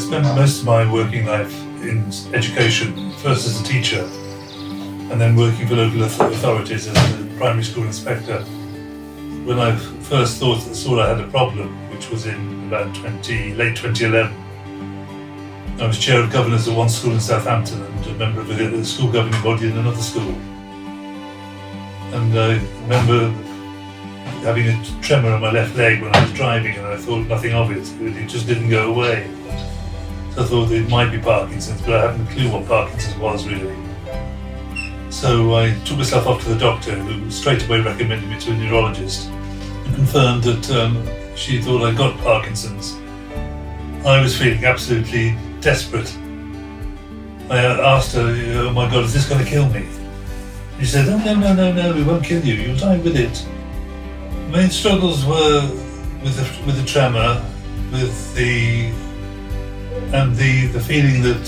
spent most of my working life in education, first as a teacher, and then working for local authorities as a primary school inspector. When I first saw I had a problem, which was in about late 2011, I was chair of governors at one school in Southampton and a member of the school governing body in another school. And I remember having a tremor on my left leg when I was driving, and I thought nothing of it. It just didn't go away. So I thought it might be Parkinson's, but I hadn't a clue what Parkinson's was really. So I took myself off to the doctor, who straight away recommended me to a neurologist and confirmed that she thought I got Parkinson's. I was feeling absolutely desperate. I asked her, "Oh my God, is this going to kill me?" She said, "Oh, no, it won't kill you. You'll die with it." The main struggles were with the tremor, with the feeling that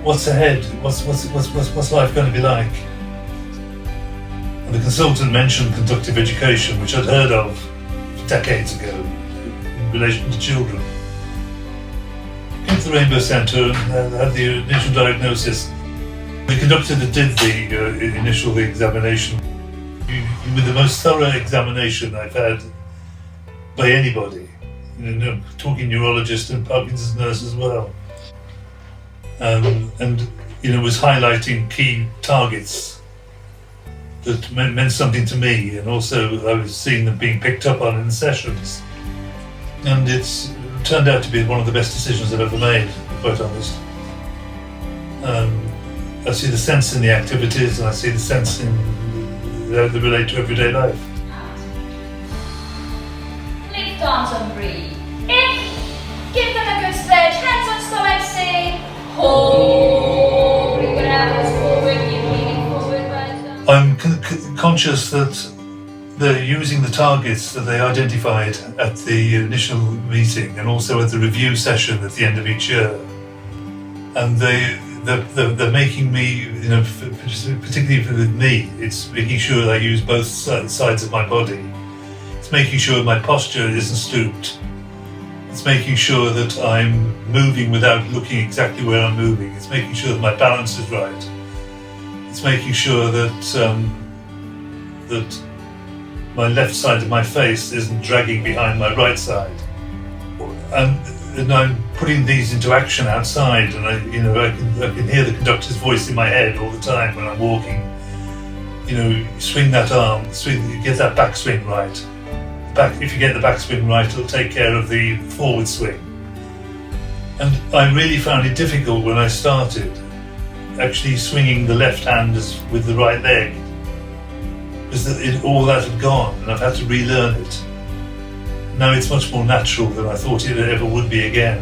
what's ahead? What's life going to be like? And the consultant mentioned conductive education, which I'd heard of decades ago in relation to children. Came to the Rainbow Centre and had the initial diagnosis. The conductor that did the initial examination, with the most thorough examination I've had by anybody, talking neurologist and Parkinson's nurse as well, and was highlighting key targets that meant something to me, and also I was seeing them being picked up on in the sessions, and it's turned out to be one of the best decisions I've ever made, to be quite honest. I see the sense in the activities, and I see the sense in how they relate to everyday life. Lift arms and breathe. In. Give them a good stretch. Hands on stomach, say hold. Bring your elbows forward. Keep leaning forward. Right down. I'm conscious that they're using the targets that they identified at the initial meeting and also at the review session at the end of each year. And they're making me, particularly with me, it's making sure that I use both sides of my body. It's making sure my posture isn't stooped. It's making sure that I'm moving without looking exactly where I'm moving. It's making sure that my balance is right. It's making sure that that my left side of my face isn't dragging behind my right side. And I'm putting these into action outside, and I can hear the conductor's voice in my head all the time when I'm walking. Swing that arm, get that backswing right. If you get the backswing right, it'll take care of the forward swing. And I really found it difficult when I started, actually swinging the left hand with the right leg, because all that had gone, and I've had to relearn it. Now it's much more natural than I thought it ever would be again.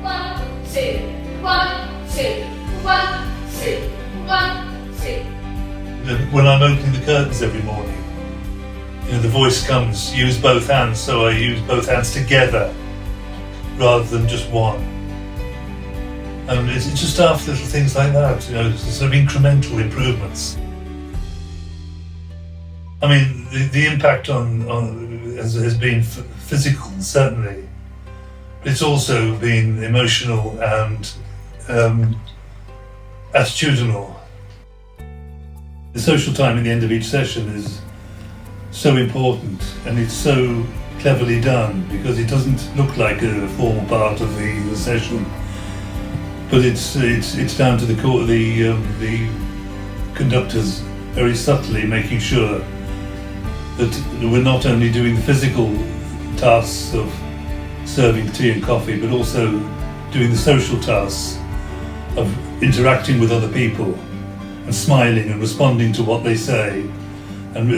1, 2, 1, 2, 1, 2, 1, 2. When I'm opening the curtains every morning, the voice comes, use both hands, so I use both hands together rather than just one. And it's just after little things like that, sort of incremental improvements. I mean, the impact has been physical, certainly, but it's also been emotional and attitudinal. The social time at the end of each session is so important, and it's so cleverly done because it doesn't look like a formal part of the session, but it's down to the conductors very subtly making sure that we're not only doing the physical tasks of serving tea and coffee, but also doing the social tasks of interacting with other people and smiling and responding to what they say, and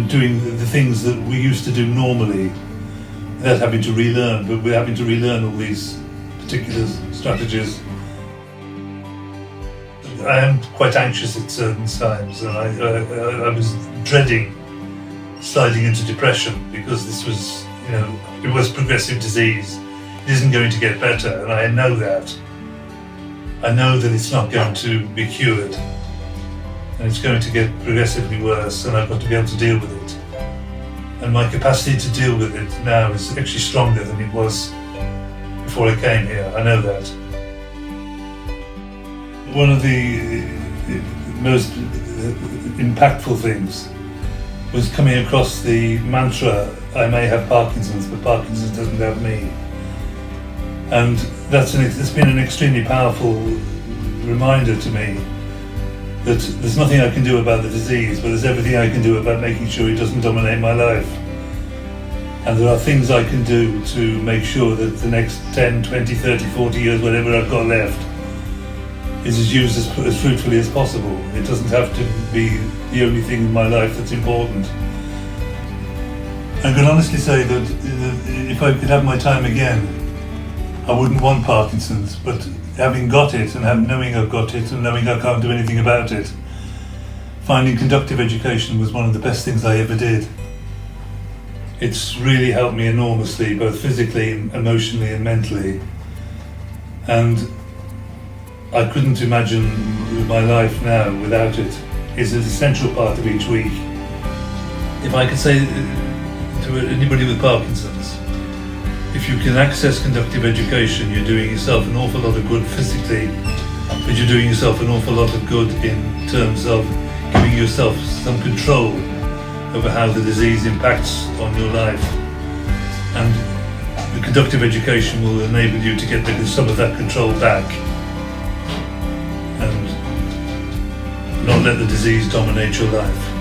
doing the things that we used to do normally without having to relearn, but we're having to relearn all these particular strategies. I am quite anxious at certain times, and I was dreading sliding into depression because this was, it was progressive disease. It isn't going to get better, and I know that. I know that it's not going to be cured, and it's going to get progressively worse, and I've got to be able to deal with it. And my capacity to deal with it now is actually stronger than it was before I came here. I know that. One of the most impactful things was coming across the mantra, I may have Parkinson's, but Parkinson's doesn't have me. And it's been an extremely powerful reminder to me that there's nothing I can do about the disease, but there's everything I can do about making sure it doesn't dominate my life. And there are things I can do to make sure that the next 10, 20, 30, 40 years, whatever I've got left, is used as fruitfully as possible. It doesn't have to be the only thing in my life that's important. I can honestly say that if I could have my time again, I wouldn't want Parkinson's, but having got it and knowing I've got it and knowing I can't do anything about it, finding conductive education was one of the best things I ever did. It's really helped me enormously, both physically, emotionally and mentally. And I couldn't imagine my life now without it. It's an essential part of each week. If I could say to anybody with Parkinson's, if you can access conductive education, you're doing yourself an awful lot of good physically, but you're doing yourself an awful lot of good in terms of giving yourself some control over how the disease impacts on your life. And the conductive education will enable you to get some of that control back and not let the disease dominate your life.